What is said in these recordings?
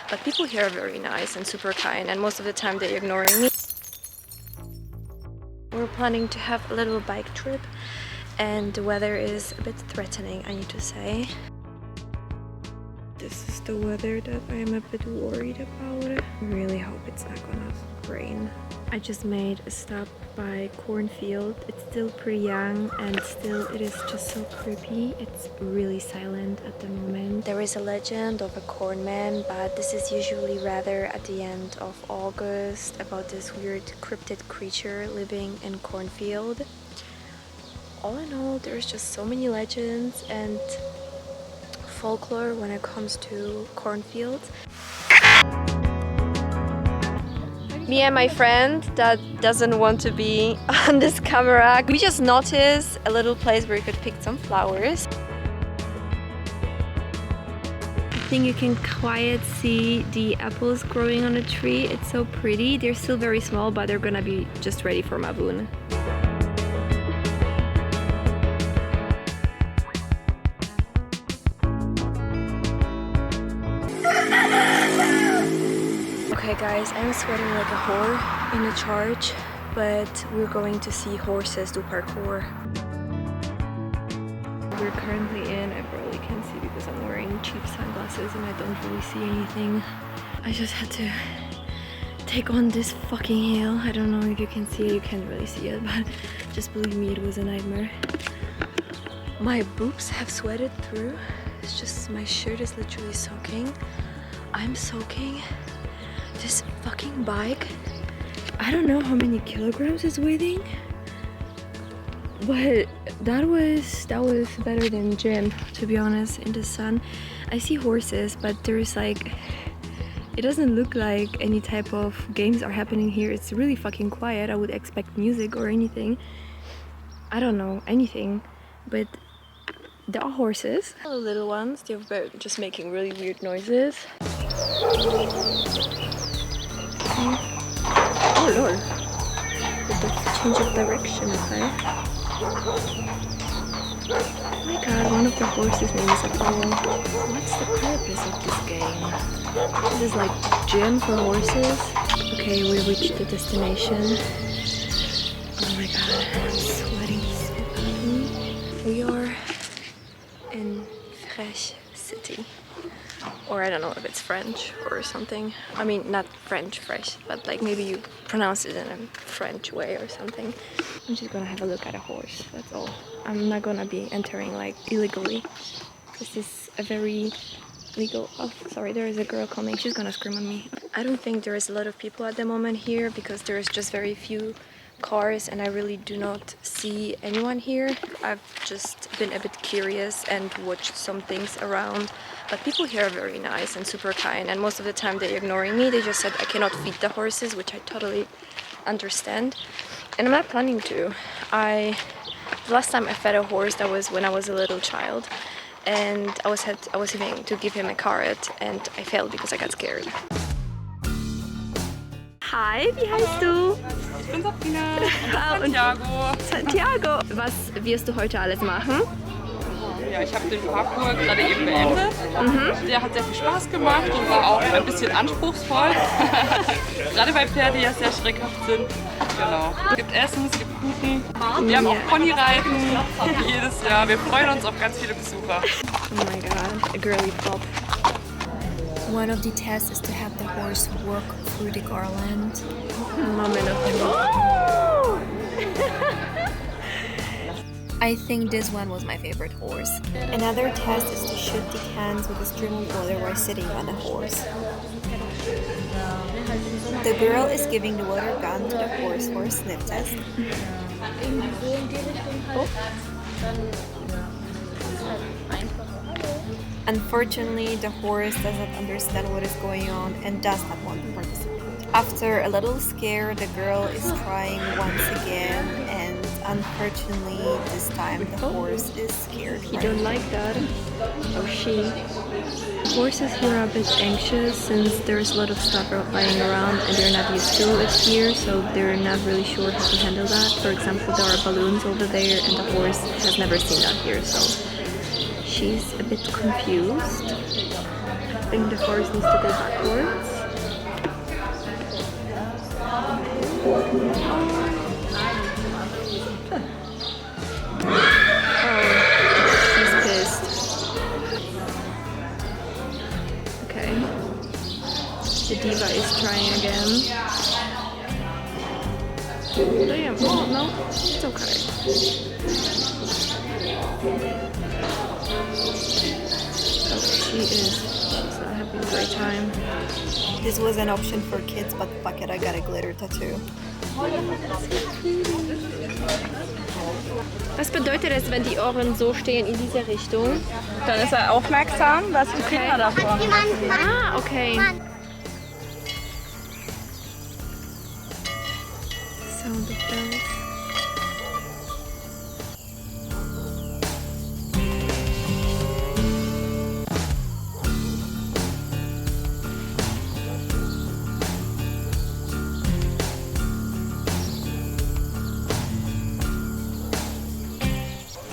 But people here are very nice and super kind, and most of the time they're ignoring me. We're planning to have a little bike trip, and the weather is a bit threatening, I need to say. This is the weather that I am a bit worried about. I really hope it's not gonna rain. I just made a stop by cornfield. It's still pretty young and still it is just so creepy. It's really silent at the moment. There is a legend of a cornman, but this is usually rather at the end of August, about this weird cryptid creature living in cornfield. All in all, there's just so many legends and folklore when it comes to cornfields. Me and my friend that doesn't want to be on this camera, we just noticed a little place where you could pick some flowers. I think you can quite see the apples growing on the tree. It's so pretty. They're still very small, but they're gonna be just ready for Mabun. Okay guys, I'm sweating like a whore in a charge, but we're going to see horses do parkour. We're currently in, I barely can see because I'm wearing cheap sunglasses and I don't really see anything. I just had to take on this fucking hill. I don't know if you can see it, you can't really see it, but just believe me, it was a nightmare. My boobs have sweated through. It's just, my shirt is literally soaking. I'm soaking. This fucking bike, I don't know how many kilograms it's weighing, but that was better than gym, to be honest. In the sun I see horses, but there's like, it doesn't look like any type of games are happening here. It's really fucking quiet. I would expect music or anything, I don't know, anything, but there are horses. Hello little ones, they're just making really weird noises. Oh lol, with the change of direction, okay. Oh my god, one of the horses' name is Apollo. What's the purpose of this game? This is like gym for horses. Okay, we reached the destination. Oh my god, I'm sweating so badly. We are in Frech city. Or I don't know if it's French or something. I mean, not French, but like maybe you pronounce it in a French way or something. I'm just gonna have a look at a horse, that's all. I'm not gonna be entering like illegally. This is a very legal... Oh, sorry, there is a girl coming. She's gonna scream at me. I don't think there is a lot of people at the moment here because there is just very few cars and I really do not see anyone here. I've just been a bit curious and watched some things around, but people here are very nice and super kind, and most of the time they're ignoring me. They just said I cannot feed the horses, which I totally understand, and I'm not planning to. The last time I fed a horse, that was when I was a little child, and I was having to give him a carrot and I failed because I got scared. Hi, wie heißt du? Ich bin Sabrina. Santiago. Santiago. Was wirst du heute alles machen? Ja, ich habe den Parkour gerade eben beendet. Der hat sehr viel Spaß gemacht und war auch ein bisschen anspruchsvoll. Gerade weil Pferde ja sehr schreckhaft sind. Genau. Es gibt Essen, es gibt Kuchen. Wir haben auch Ponyreiten jedes Jahr. Wir freuen uns auf ganz viele Besucher. Oh my god, a girly pop. One of the tests is to have the horse walk through the garland. Moment of truth. I think this one was my favorite horse. Another test is to shoot the cans with a stream of water while sitting on a horse. The girl is giving the water gun to the horse for a sniff test. Oh. Unfortunately, the horse doesn't understand what is going on and does not want to participate. After a little scare, the girl is trying once again, and unfortunately, this time the horse is scared. You don't like that? Or she? Horses here are a bit anxious since there's a lot of stuff lying around and they're not used to it here, so they're not really sure how to handle that. For example, there are balloons over there and the horse has never seen that here, so she's a bit confused. I think the horse needs to go backwards. Oh, he's pissed. Okay. The diva is trying again. Damn. Oh, no. It's okay. She's not having a great time. This was an option for kids, but fuck it, I got a glitter tattoo. Was bedeutet es, wenn die Ohren so stehen in diese Richtung? Dann ist er aufmerksam, was die Kinder davon. Ah, okay. Sound of bells.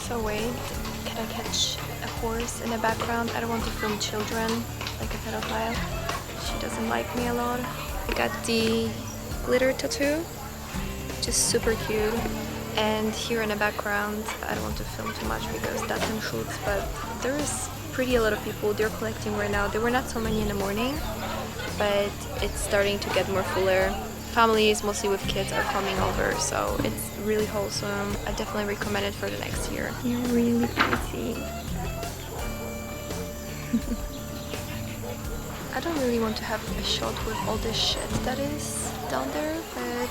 So wait, can I catch a horse in the background? I don't want to film children, like a pedophile. She doesn't like me a lot. I got the glitter tattoo, just super cute. And here in the background, I don't want to film too much because that's in shoots, but there is pretty a lot of people. They're collecting right now. There were not so many in the morning, but it's starting to get more fuller. Families, mostly with kids, are coming over, so it's really wholesome. I definitely recommend it for the next year. You're really pretty. I don't really want to have a shot with all this shit that is down there, but